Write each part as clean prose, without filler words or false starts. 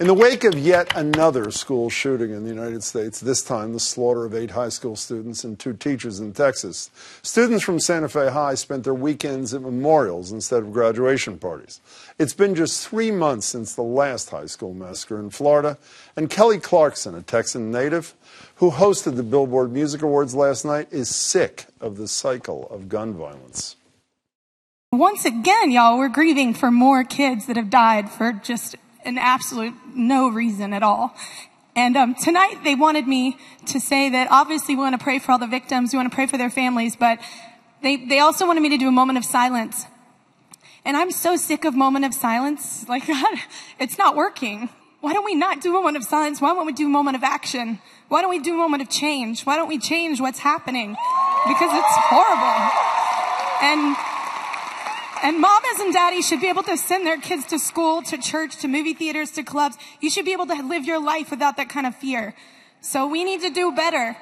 In the wake of yet another school shooting in the United States, this time the slaughter of 8 high school students and 2 teachers in Texas, students from Santa Fe High spent their weekends at memorials instead of graduation parties. It's been just 3 months since the last high school massacre in Florida, and Kelly Clarkson, a Texan native who hosted the Billboard Music Awards last night, is sick of the cycle of gun violence. Once again, y'all, we're grieving for more kids that have died for just an absolute no reason at all. And tonight they wanted me to say that obviously we want to pray for all the victims, we want to pray for their families, but they also wanted me to do a moment of silence. And I'm so sick of moment of silence. Like, God, it's not working. Why don't we not do a moment of silence? Why don't we do a moment of action? Why don't we do a moment of change? Why don't we change what's happening? Because it's horrible. And mamas and daddies should be able to send their kids to school, to church, to movie theaters, to clubs. You should be able to live your life without that kind of fear. So we need to do better.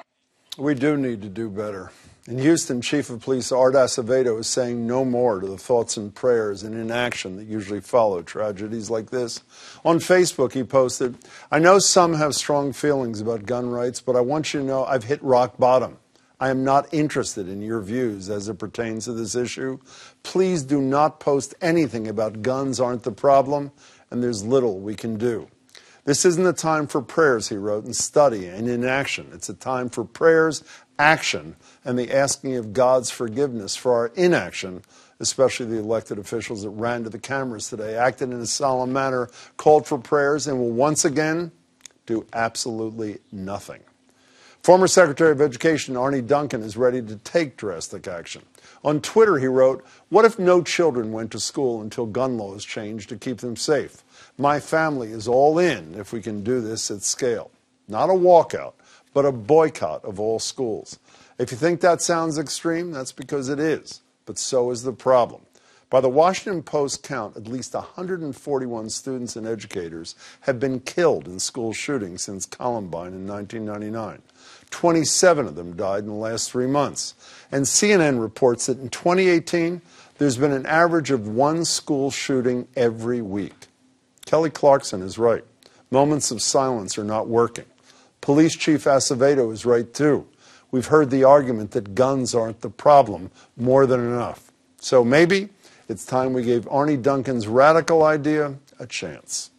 We do need to do better. In Houston, Chief of Police Art Acevedo is saying no more to the thoughts and prayers and inaction that usually follow tragedies like this. On Facebook, he posted, "I know some have strong feelings about gun rights, but I want you to know I've hit rock bottom. I am not interested in your views as it pertains to this issue. Please do not post anything about guns aren't the problem, and there's little we can do. This isn't a time for prayers," he wrote, "and study and inaction. It's a time for prayers, action, and the asking of God's forgiveness for our inaction, especially the elected officials that ran to the cameras today, acted in a solemn manner, called for prayers, and will once again do absolutely nothing." Former Secretary of Education Arne Duncan is ready to take drastic action. On Twitter, he wrote, "What if no children went to school until gun laws changed to keep them safe? My family is all in if we can do this at scale. Not a walkout, but a boycott of all schools." If you think that sounds extreme, that's because it is. But so is the problem. By the Washington Post count, at least 141 students and educators have been killed in school shootings since Columbine in 1999. 27 of them died in the last 3 months. And CNN reports that in 2018, there's been an average of 1 school shooting every week. Kelly Clarkson is right. Moments of silence are not working. Police Chief Acevedo is right, too. We've heard the argument that guns aren't the problem more than enough. So maybe it's time we gave Arne Duncan's radical idea a chance.